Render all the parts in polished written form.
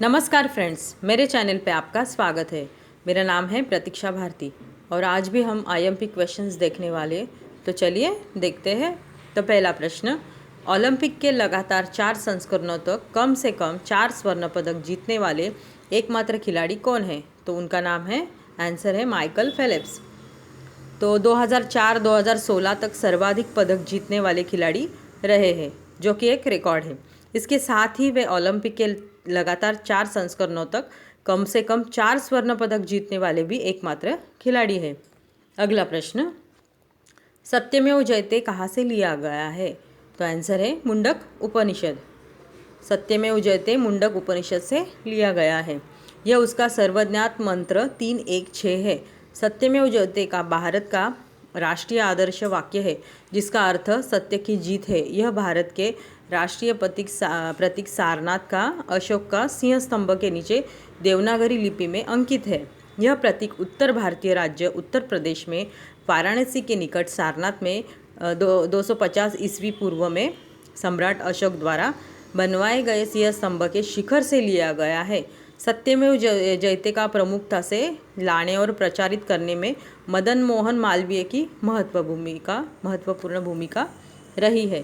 नमस्कार फ्रेंड्स, मेरे चैनल पे आपका स्वागत है। मेरा नाम है प्रतीक्षा भारती और आज भी हम आईएमपी क्वेश्चंस देखने वाले। तो चलिए देखते हैं। तो पहला प्रश्न, ओलंपिक के लगातार 4 संस्करणों तक कम से कम 4 स्वर्ण पदक जीतने वाले एकमात्र खिलाड़ी कौन है? तो उनका नाम है, आंसर है माइकल फेलिप्स। तो 2004-2016 तक सर्वाधिक पदक जीतने वाले खिलाड़ी रहे हैं, जो कि एक रिकॉर्ड है। इसके साथ ही वे ओलंपिक के लगातार 4 संस्करणों तक कम से कम 4 स्वर्ण पदक जीतने वाले भी एकमात्र खिलाड़ी हैं। अगला प्रश्न, सत्यमेव जयते कहाँ से लिया गया है? तो आंसर है मुंडक उपनिषद। सत्यमेव जयते मुंडक उपनिषद से लिया गया है। यह उसका सर्वज्ञात मंत्र 3-1-6 है। सत्यमेव जयते का भारत का राष्ट्रीय आदर्श वाक्य है, जिसका अर्थ सत्य की जीत है। यह भारत के राष्ट्रीय प्रतीक सारनाथ का अशोक का सिंह स्तंभ के नीचे देवनागरी लिपि में अंकित है। यह प्रतीक उत्तर भारतीय राज्य उत्तर प्रदेश में वाराणसी के निकट सारनाथ में 250 ईस्वी पूर्व में सम्राट अशोक द्वारा बनवाए गए सिंह स्तंभ के शिखर से लिया गया है। सत्यमेव जयते का प्रमुखता से लाने और प्रचारित करने में मदन मोहन मालवीय की महत्वपूर्ण भूमिका रही है।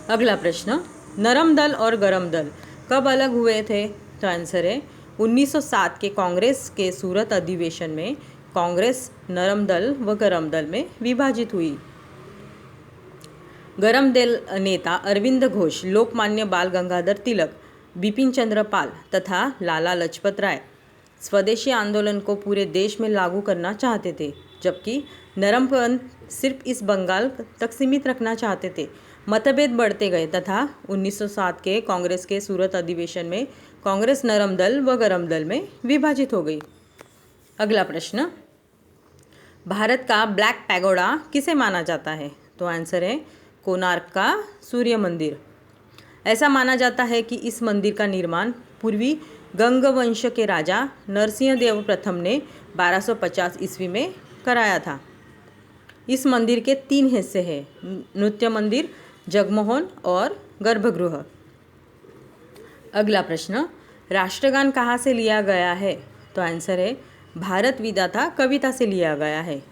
अगला प्रश्न, नरम दल और गरम दल कब अलग हुए थे? तो आंसर है 1907 के कांग्रेस के सूरत अधिवेशन में कांग्रेस नरम दल व गरम दल में विभाजित हुई। गरम दल नेता अरविंद घोष, लोकमान्य बाल गंगाधर तिलक, बिपिन चंद्र पाल तथा लाला लाजपत राय स्वदेशी आंदोलन को पूरे देश में लागू करना चाहते थे, जबकि नरमपंथ सिर्फ इस बंगाल तक सीमित रखना चाहते थे। मतभेद बढ़ते गए तथा 1907 के कांग्रेस के सूरत अधिवेशन में कांग्रेस नरम दल व गरम दल में विभाजित हो गई। अगला प्रश्न, भारत का ब्लैक पैगोडा किसे माना जाता है? तो आंसर है कोणार्क का सूर्य मंदिर। ऐसा माना जाता है कि इस मंदिर का निर्माण पूर्वी गंग वंश के राजा नरसिंह देव प्रथम ने 1250 ईस्वी में कराया था। इस मंदिर के 3 हिस्से हैं, नृत्य मंदिर, जगमोहन और गर्भगृह। अगला प्रश्न, राष्ट्रगान कहाँ से लिया गया है? तो आंसर है भारत विधाता कविता से लिया गया है।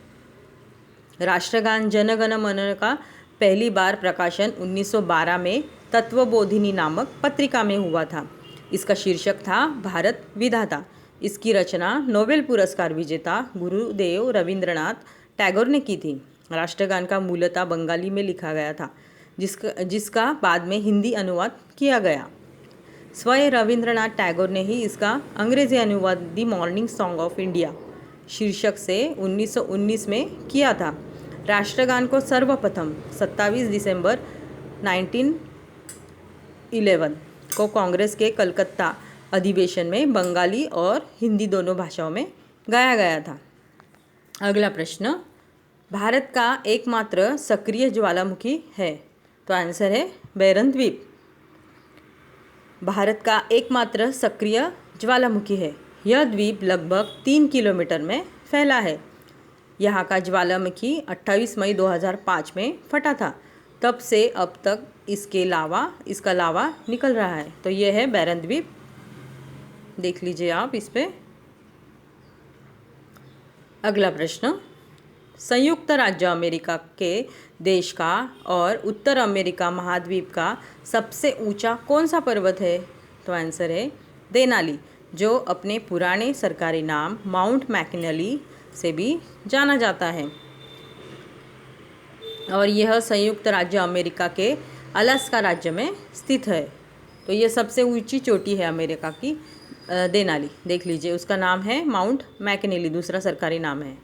राष्ट्रगान जन गण मन का पहली बार प्रकाशन 1912 में तत्वबोधिनी नामक पत्रिका में हुआ था। इसका शीर्षक था भारत विधाता। इसकी रचना नोबेल पुरस्कार विजेता गुरुदेव रविंद्रनाथ टैगोर ने की थी। राष्ट्रगान का मूलतः बंगाली में लिखा गया था, जिसका बाद में हिंदी अनुवाद किया गया। स्वयं रविंद्रनाथ टैगोर ने ही इसका अंग्रेजी अनुवाद the morning song of India शीर्षक से 1919 में किया था। राष्ट्रगान को सर्वप्रथम 27 दिसंबर 1911 को कांग्रेस के कलकत्ता अधिवेशन में बंगाली और हिंदी दोनों भाषाओं में गाया गया था। अगला प्रश्न, भारत का एकमात्र सक्रिय ज्वालामुखी है? तो आंसर है बैरन द्वीप। भारत का एकमात्र सक्रिय ज्वालामुखी है। यह द्वीप लगभग 3 किलोमीटर में फैला है। यहाँ का ज्वालामुखी 28 मई 2005 में फटा था। तब से अब तक इसका लावा निकल रहा है। तो यह है बैरन द्वीप, देख लीजिए आप इस पे। अगला प्रश्न, संयुक्त राज्य अमेरिका के देश का और उत्तर अमेरिका महाद्वीप का सबसे ऊंचा कौन सा पर्वत है? तो आंसर है देनाली, जो अपने पुराने सरकारी नाम माउंट मैकिनली से भी जाना जाता है। और यह संयुक्त राज्य अमेरिका के अलास्का राज्य में स्थित है। तो यह सबसे ऊंची चोटी है अमेरिका की, देनाली। देख लीजिए, उसका नाम है माउंट मैकिनली, दूसरा सरकारी नाम है।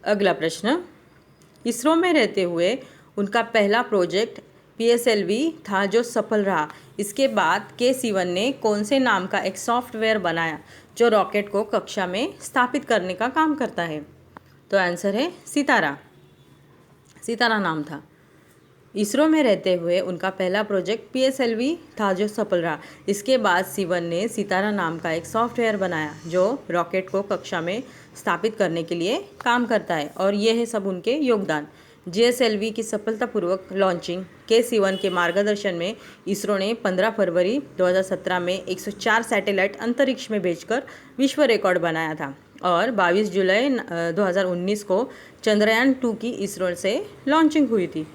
अगला प्रश्न, इसरो में रहते हुए उनका पहला प्रोजेक्ट PSLV था जो सफल रहा। इसके बाद के सिवन ने कौन से नाम का एक सॉफ्टवेयर बनाया जो रॉकेट को कक्षा में स्थापित करने का काम करता है? तो आंसर है सितारा नाम था। इसरो में रहते हुए उनका पहला प्रोजेक्ट PSLV था जो सफल रहा। इसके बाद सिवन ने सितारा नाम का एक सॉफ्टवेयर बनाया जो रॉकेट को कक्षा में स्थापित करने के लिए काम करता है। और ये है सब उनके योगदान। GSLV की सफलतापूर्वक लॉन्चिंग KC-1 के मार्गदर्शन में इसरो ने 15 फरवरी 2017 में 104 सैटेलाइट अंतरिक्ष में भेजकर विश्व रिकॉर्ड बनाया था और 22 जुलाई 2019 को चंद्रयान 2 की इसरो से लॉन्चिंग हुई थी।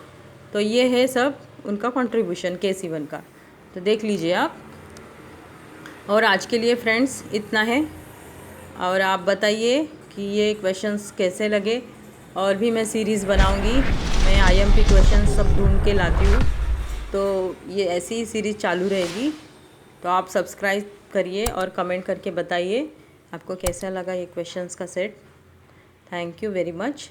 तो ये है सब उनका कंट्रीब्यूशन KC-1 का, तो देख लीजिए आप। और आज के लिए फ्रेंड्स इतना है, और आप बताइए कि ये क्वेश्चंस कैसे लगे। और भी मैं सीरीज़ बनाऊंगी, मैं IMP क्वेश्चंस सब ढूंढ के लाती हूँ, तो ये ऐसी ही सीरीज़ चालू रहेगी। तो आप सब्सक्राइब करिए और कमेंट करके बताइए आपको कैसा लगा ये क्वेश्चंस का set. Thank you very much.